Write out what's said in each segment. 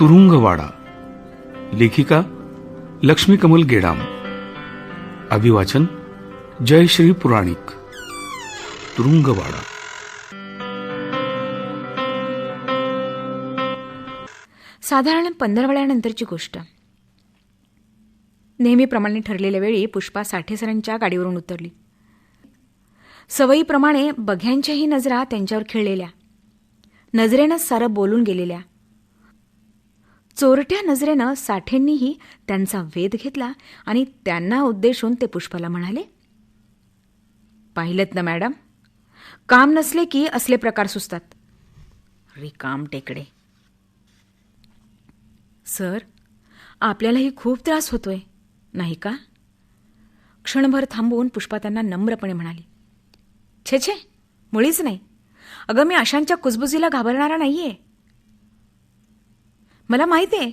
तुरुंगवाडा. लेखिका लक्ष्मी कमल गेडाम. अभिवाचन जयश्री पुराणिक. तुरुंगवाडा. साधारण 15 वेळानंतरची गोष्ट. नेहमीप्रमाणे ठरलेल्या वेळी पुष्पा साठे सरांच्या गाडीवरून उतरली. सवयीप्रमाणे बघ्यांच्याही नजरा त्यांच्यावर खिळलेल्या, नजरेनं सारं बोलून गेलेल्या. चोरट्या नजरेनं साठेंनीही त्यांचा वेध घेतला आणि त्यांना उद्देशून ते पुष्पाला म्हणाले, पाहिलत ना मॅडम, काम नसले की असले प्रकार सुचतात. रिकाम टेकडे. सर, आपल्यालाही खूप त्रास होतोय नाही का? क्षणभर थांबवून पुष्पा त्यांना नम्रपणे म्हणाली. छे छे, मुळीच नाही. अगं, मी अशांच्या कुजबुजीला घाबरणारा नाहीये. मला माहिती आहे.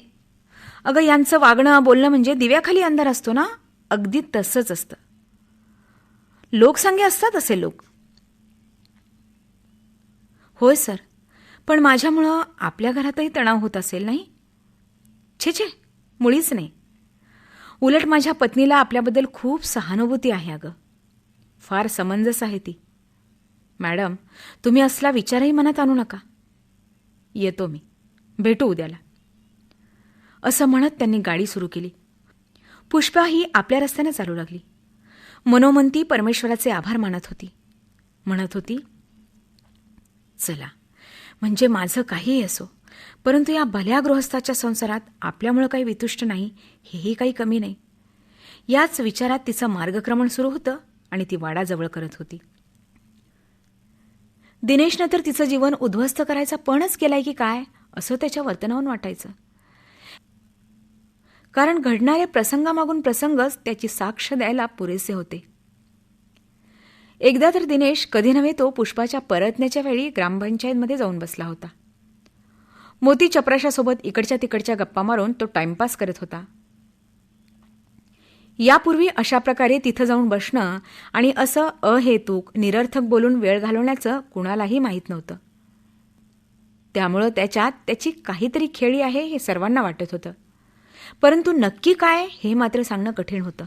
अगं, यांचं वागणं बोलणं म्हणजे दिव्याखाली अंधार असतो ना, अगदी तसंच असतं. लोकसंगे असतात असे लोक. होय सर, पण माझ्यामुळं आपल्या घरातही तणाव होत असेल नाही? छे छे, मुळीच नाही. उलट माझ्या पत्नीला आपल्याबद्दल खूप सहानुभूती आहे. अगं, फार समंजस आहे ती. मॅडम, तुम्ही असला विचारही मनात आणू नका. येतो मी, भेटू उद्याला. असं म्हणत त्यांनी गाडी सुरू केली. पुष्पा ही आपल्या रस्त्याने चालू लागली. मनोमन परमेश्वराचे आभार मानत होती. म्हणत होती, चला, म्हणजे माझं काहीही असो, परंतु या भल्या गृहस्थाच्या संसारात आपल्यामुळं काही वितुष्ट नाही, हेही काही कमी नाही. याच विचारात तिचं मार्गक्रमण सुरू होतं आणि ती वाडाजवळ करत होती. दिनेशनं तर तिचं जीवन उद्ध्वस्त करायचा पणच केलाय की काय, असं त्याच्या वर्तनावरून वाटायचं. कारण घडणाऱ्या प्रसंगामागून प्रसंगच त्याची साक्ष द्यायला पुरेसे होते. एकदा तर दिनेश कधी नव्हे तो पुष्पाच्या परतण्याच्या वेळी ग्रामपंचायतमध्ये जाऊन बसला होता. मोती चपराशासोबत इकडच्या तिकडच्या गप्पा मारून तो टाइमपास करत होता. यापूर्वी अशा प्रकारे तिथं जाऊन बसणं आणि असं अहेतुक निरर्थक बोलून वेळ घालवण्याचं कुणालाही माहीत नव्हतं. त्यामुळं त्याच्यात त्याची काहीतरी खेळी आहे हे सर्वांना वाटत होतं, परंतु नक्की काय हे मात्र सांगणं कठीण होतं.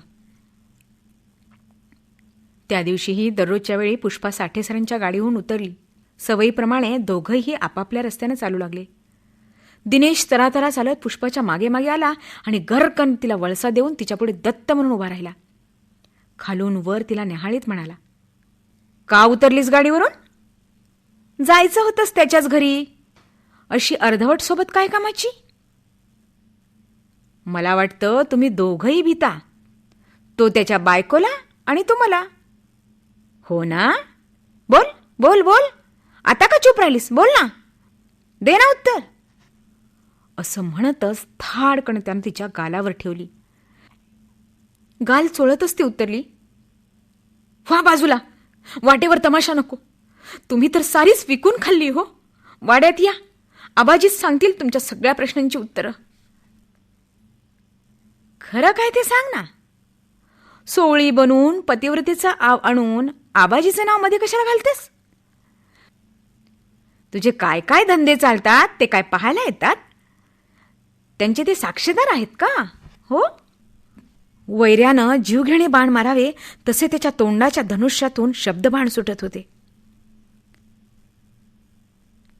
त्या दिवशीही दररोजच्या वेळी पुष्पा साठे सरांच्या गाडीहून उतरली. सवयीप्रमाणे दोघंही आपापल्या रस्त्याने चालू लागले. दिनेश तरातरा चालत पुष्पाच्या मागे मागे आला आणि गरकन तिला वळसा देऊन तिच्यापुढे दत्त म्हणून उभा राहिला. खालून वर तिला न्याहाळीत म्हणाला, का उतरलीस गाडीवरून? जायचं होतंस त्याच्याच घरी. अशी अर्धवट सोबत काय कामाची? मला वाटतं तुम्ही दोघंही भीता, तो त्याच्या बायकोला आणि तू मला. हो ना? बोल बोल बोल, आता का चूप राहिलीस? बोल ना, दे ना उत्तर. असं म्हणतच थाडकन त्यानं तिच्या गालावर ठेवली. गाल चोळतच ती उत्तरली, व्हा बाजूला, वाटेवर तमाशा नको. तुम्ही तर सारीच विकून खाल्ली हो. वाड्यात या, आबाजीच सांगतील तुमच्या सगळ्या प्रश्नांची उत्तरं. खरं काय ते सांग ना. सोळी बनून पतिव्रतेचा आव आणून आबाजीचं नाव मध्ये कशाला घालतेस? तुझे काय काय धंदे चालतात ते काय पाहायला येतात? त्यांचे ते साक्षीदार आहेत का? हो. वैर्यानं जीवघेणे बाण मारावे तसे त्याच्या तोंडाच्या धनुष्यातून शब्दबाण सुटत होते.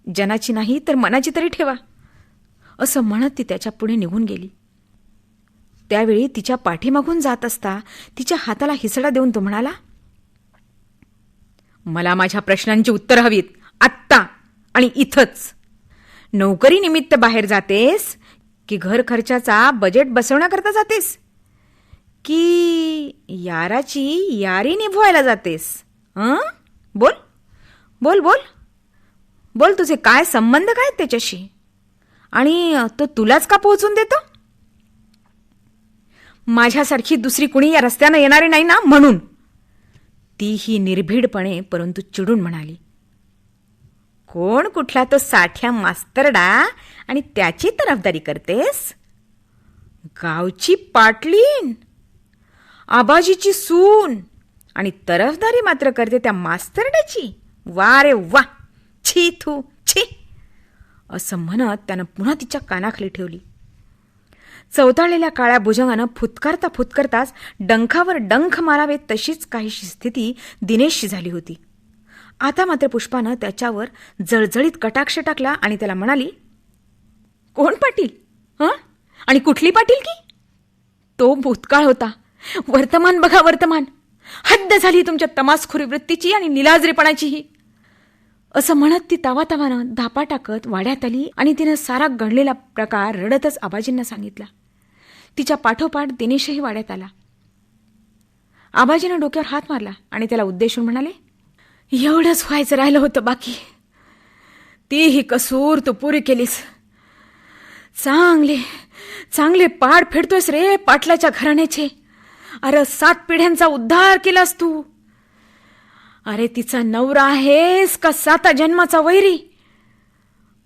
जनाची नाही तर मनाची तरी ठेवा, असं म्हणत ती त्याच्या पुढे निघून गेली. त्यावेळी तिच्या पाठीमागून जात असता तिच्या हाताला हिसडा देऊन तो म्हणाला, मला माझ्या प्रश्नांची उत्तर हवीत, आत्ता आणि इथंच. नोकरी निमित्त बाहेर जातेस की घर खर्चाचा बजेट बसवण्याकरता जातेस की याराची यारी निभवायला जातेस? बोल बोल बोल बोल, तुझे काय संबंध काय त्याच्याशी? आणि तो तुलाच का पोहोचून देतो? माझ्यासारखी दुसरी कुणी या रस्त्यानं येणारी नाही ना म्हणून. तीही निर्भीडपणे परंतु चिडून म्हणाली, कोण कुठला तो साठ्या मास्तरडा आणि त्याची तरफदारी करतेस? गावची पाटलीन, आबाजीची सून आणि तरफदारी मात्र करते त्या मास्तरड्याची. वा रे वा, छी थू छी. असं म्हणत त्यानं पुन्हा तिच्या कानाखाली ठेवली. चवताळलेल्या काळ्या भुजंगानं फुतकारता फुतकरताच डंखावर डंख मारावे तशीच काहीशी स्थिती दिनेशची झाली होती. आता मात्र पुष्पानं त्याच्यावर जळजळीत कटाक्ष टाकला आणि त्याला म्हणाली, कोण पाटील? हं? आणि कुठली पाटील की? तो भूतकाळ होता. वर्तमान बघा वर्तमान. हद्द झाली तुमच्या तमासखोरी वृत्तीची आणि निलाजरेपणाचीही. असं म्हणत ती तावातावानं धापा टाकत वाड्यात आली आणि तिनं सारा घडलेला प्रकार रडतच आबाजींना सांगितला. तिच्या पाठोपाठ दिनेशही वाड्यात आला. आबाजीनं डोक्यावर हात मारला आणि त्याला उद्देशून म्हणाले, एवढंच व्हायचं राहिलं होतं बाकी. तीही कसूर तू पुरी केलीस. चांगले चांगले पाड फेडतोयस रे पाटलाच्या घराण्याचे. अरे 7 पिढ्यांचा उद्धार केलास तू. अरे तिचा नवरा आहेस का 7 जन्माचा वैरी?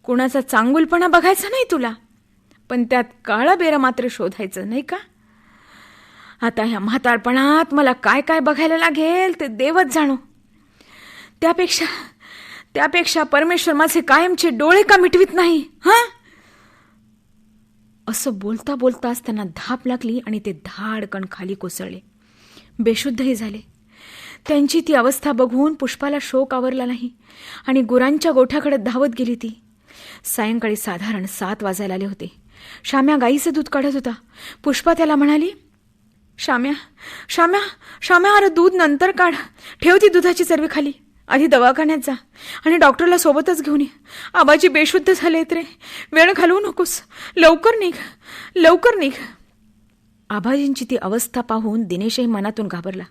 कुणाचा चांगुलपणा बघायचा नाही तुला, पण त्यात काळं बेरं मात्र शोधायचं नाही का? आता ह्या म्हातारपणात मला काय काय बघायला लागेल ते देवच जाणो. त्यापेक्षा परमेश्वर माझे कायमचे डोळे का मिटवीत नाही? हा? असं बोलता बोलताच त्यांना धाप लागली आणि ते धाडकन खाली कोसळले. बेशुद्धही झाले. त्यांची ती अवस्था बघून पुष्पाला शोक आवरला नाही आणि गुरांच्या गोठ्याकडे धावत गेली ती. सायंकाळी साधारण 7 वाजायला आले होते. शाम्या गाईचं दूध काढत होता. पुष्पा त्याला म्हणाली, शाम्या अरे दूध नंतर काढ. ठेव ती दुधाची चरबी खाली. आधी दवाखान्यात जा आणि डॉक्टरला सोबतच घेऊन ये. आबाजी बेशुद्ध झालेत रे. वेळ घालवू नकोस. लवकर निघ. आबाजींची ती अवस्था पाहून दिनेशही मनातून घाबरला.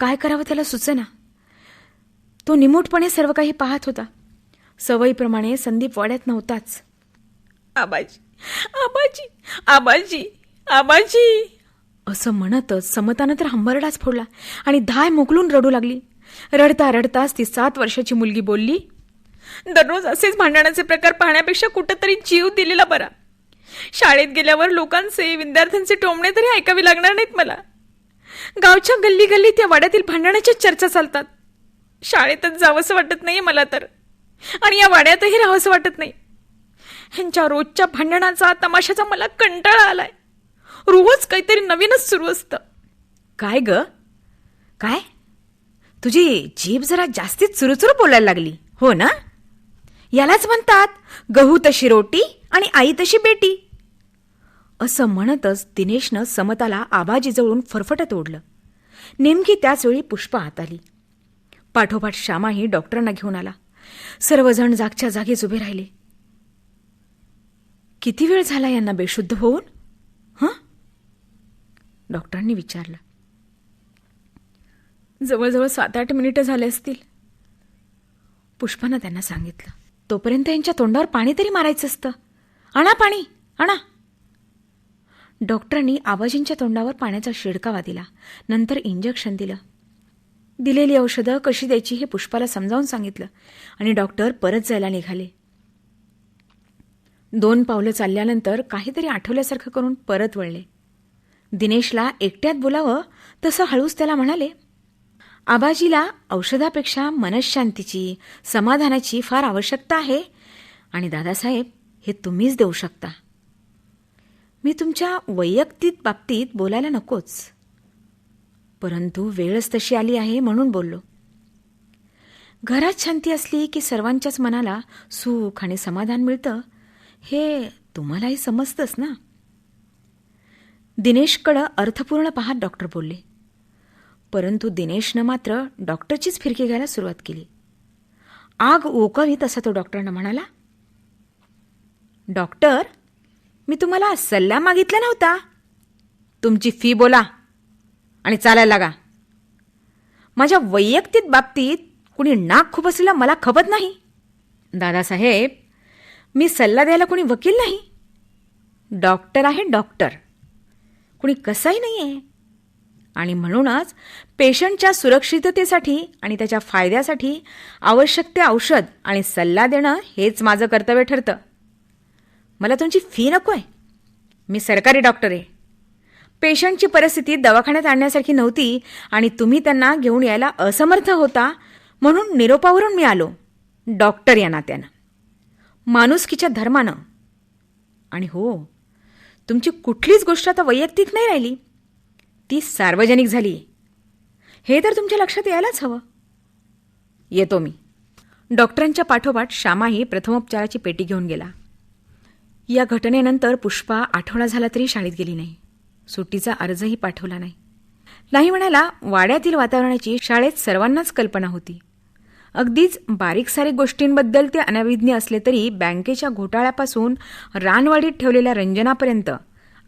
काय करावं त्याला सुचेना. तो निमूटपणे सर्व काही पाहत होता. सवयीप्रमाणे संदीप वाड्यात नव्हताच. आबाजी असं म्हणतच समतानं तर हंबरडाच फोडला आणि धाय मोकलून रडू लागली. रडता रडताच ती 7 वर्षाची मुलगी बोलली, दररोज असेच भांडणाचे प्रकार पाहण्यापेक्षा कुठेतरी जीव दिलेला बरा. शाळेत गेल्यावर लोकांचे विद्यार्थ्यांचे टोमणे तरी ऐकावे लागणार नाहीत मला. गावच्या गल्ली गल्ली त्या वाड्यातील भांडणाच्या चर्चा चालतात. शाळेतच जावंसं वाटत नाहीये मला तर, आणि या वाड्यातही राहावंसं वाटत नाही. ह्यांच्या रोजच्या भांडणाचा तमाशाचा मला कंटाळा आलाय. रोज काहीतरी नवीनच सुरू असतं. काय ग काय? तुझी जीभ जरा जास्तीच चुरूचुरू बोलायला लागली हो ना? यालाच म्हणतात गहू तशी रोटी आणि आई तशी बेटी. असं म्हणतच दिनेशनं समताला आबाजीजवळून फरफटत ओढलं. नेमकी त्याचवेळी पुष्पा आत आली. पाठोपाठ श्यामाही डॉक्टरांना घेऊन आला. सर्वजण जागच्या जागीच उभे राहिले. किती वेळ झाला यांना बेशुद्ध होऊन? डॉक्टरांनी विचारलं. जवळजवळ 7-8 मिनिटं झाले असतील, पुष्पानं त्यांना सांगितलं. तोपर्यंत यांच्या तोंडावर पाणी तरी मारायचं असतं. आणा पाणी आणा. डॉक्टरांनी आबाजींच्या तोंडावर पाण्याचा शिडकावा दिला. नंतर इंजेक्शन दिलं. दिलेली औषधं कशी द्यायची हे पुष्पाला समजावून सांगितलं आणि डॉक्टर परत जायला निघाले. 2 पावलं चालल्यानंतर काहीतरी आठवल्यासारखं करून परत वळले. दिनेशला एकट्यात बोलावं तसं हळूच त्याला म्हणाले, आबाजीला औषधापेक्षा मनःशांतीची, समाधानाची फार आवश्यकता आहे आणि दादासाहेब हे तुम्हीच देऊ शकता. मी तुमच्या वैयक्तिक बाबतीत बोलायला नकोच, परंतु वेळच तशी आली आहे म्हणून बोललो. घरात शांती असली की सर्वांच्याच मनाला सुख आणि समाधान मिळतं हे तुम्हालाही समजतंच ना. दिनेशकडं अर्थपूर्ण पाहत डॉक्टर बोलले. परंतु दिनेशनं मात्र डॉक्टरचीच फिरकी घ्यायला सुरुवात केली. आग ओकावी तसा तो डॉक्टरांना म्हणाला, डॉक्टर, मी तुम्हाला सल्ला मागितला नव्हता. तुमची फी बोला आणि चालायला लागा. माझ्या वैयक्तिक बाबतीत कुणी नाक खुपसलेला मला खपत नाही. दादासाहेब, मी सल्ला द्यायला कुणी वकील नाही. डॉक्टर आहे डॉक्टर, कुणी कसाही नाही आहे. आणि म्हणूनच पेशंटच्या सुरक्षिततेसाठी आणि त्याच्या फायद्यासाठी आवश्यक ते औषध आणि सल्ला देणं हेच माझं कर्तव्य ठरतं. मला तुमची फी नको आहे. मी सरकारी डॉक्टर आहे. पेशंटची परिस्थिती दवाखान्यात आणण्यासारखी नव्हती आणि तुम्ही त्यांना घेऊन यायला असमर्थ होता म्हणून निरोपावरून मी आलो, डॉक्टर या नात्यानं. माणुसकीच्या धर्मानं. आणि हो, तुमची कुठलीच गोष्ट आता वैयक्तिक नाही राहिली, ती सार्वजनिक झाली. हे तर तुमच्या लक्षात यायलाच हवं. येतो मी. डॉक्टरांच्या पाठोपाठ श्यामाही प्रथमोपचाराची पेटी घेऊन गेला. या घटनेनंतर पुष्पा आठवडा झाला तरी शाळेत गेली नाही. सुट्टीचा अर्जही पाठवला नाही. नाही म्हणायला वाड्यातील वातावरणाची शाळेत सर्वांनाच कल्पना होती. अगदीच बारीक सारीक गोष्टींबद्दल ते अनभिज्ञ असले तरी बँकेच्या घोटाळ्यापासून रानवाडीत ठेवलेल्या रंजनापर्यंत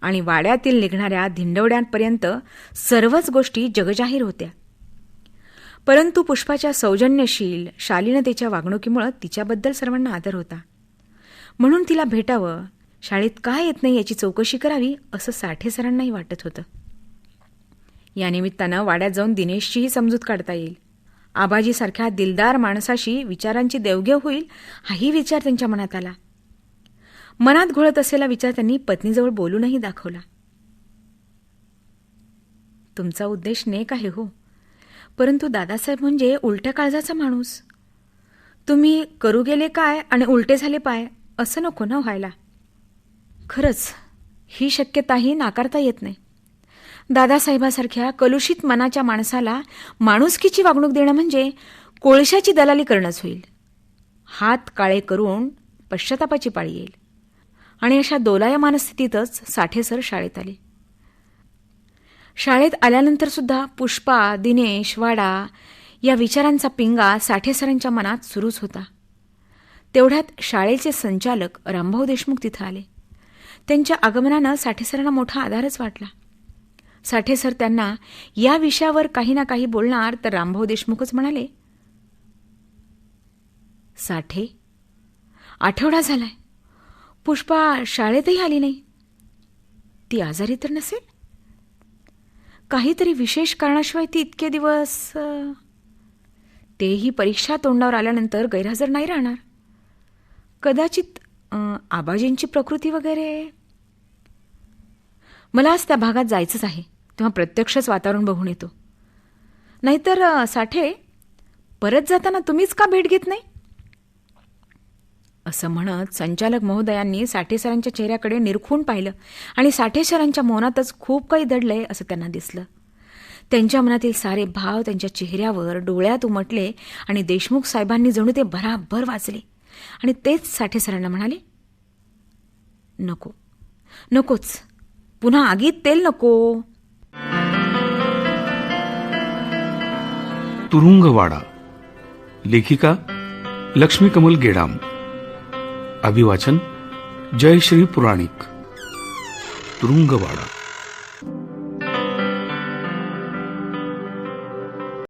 आणि वाड्यातील निघणाऱ्या धिंडवड्यांपर्यंत सर्वच गोष्टी जगजाहीर होत्या. परंतु पुष्पाच्या सौजन्यशील शालीनतेच्या वागणुकीमुळे तिच्याबद्दल सर्वांना आदर होता. म्हणून तिला भेटावं, शाळेत काय येत नाही याची चौकशी करावी असं साठे सरांनाही वाटत होतं. या निमित्तानं वाड्यात जाऊन दिनेशचीही समजूत काढता येईल. आबाजीसारख्या दिलदार माणसाशी विचारांची देवघेव होईल हाही विचार त्यांच्या मनात आला. मनात घोळत असलेला विचार त्यांनी पत्नीजवळ बोलूनही दाखवला. तुमचा उद्देश नेक आहे हो, परंतु दादासाहेब म्हणजे उलट्या काळजाचा माणूस. तुम्ही करू गेले काय आणि उलटे झाले पाय असं नको ना व्हायला. खरंच ही शक्यताही नाकारता येत नाही. दादासाहेबासारख्या कलुषित मनाच्या माणसाला माणुसकीची वागणूक देणं म्हणजे कोळशाची दलाली करणंच होईल. हात काळे करून पश्चातापाची पाळी येईल. आणि अशा दोलायमान स्थितीतच साठे सर शाळेत आले. शाळेत आल्यानंतर सुद्धा पुष्पा, दिनेश, वाडा या विचारांचा पिंगा साठे सरांच्या मनात सुरूच होता. तेवढ्यात शाळेचे संचालक रामभाऊ देशमुख तिथं आले. त्यांच्या आगमनानं साठे सरांना मोठा आधारच वाटला. साठे सर त्यांना या विषयावर काही ना काही बोलणार तर रामभाऊ देशमुखच म्हणाले, साठे, आठवडा झालाय, पुष्पा शाळेतही आली नाही. ती आजारी तर नसेल? काहीतरी विशेष कारणाशिवाय ती इतके दिवस, तेही परीक्षा तोंडावर आल्यानंतर गैरहजर नाही राहणार. कदाचित आबाजींची प्रकृती वगैरे. मला आज त्या भागात जायचंच आहे, तेव्हा प्रत्यक्षच वातावरण बघून येतो. नाहीतर साठे, परत जाताना तुम्हीच का भेट घेत नाही? असं म्हणत संचालक महोदयांनी साठे सरांच्या चेहऱ्याकडे निरखून पाहिलं आणि साठे सरांच्या मौनातच खूप काही दडलंय असं त्यांना दिसलं. त्यांच्या मनातील सारे भाव त्यांच्या चेहऱ्यावर डोळ्यात उमटले आणि देशमुख साहेबांनी जणू ते भराभर वाचले आणि तेच साठे सरांना म्हणाले, नको, नकोच, पुन्हा आगीत तेल नको. तुरुंगवाडा. लेखिका लक्ष्मी कमल गेडाम. अभिवाचन जयश्री पुराणिक. तुरुंगवाडा.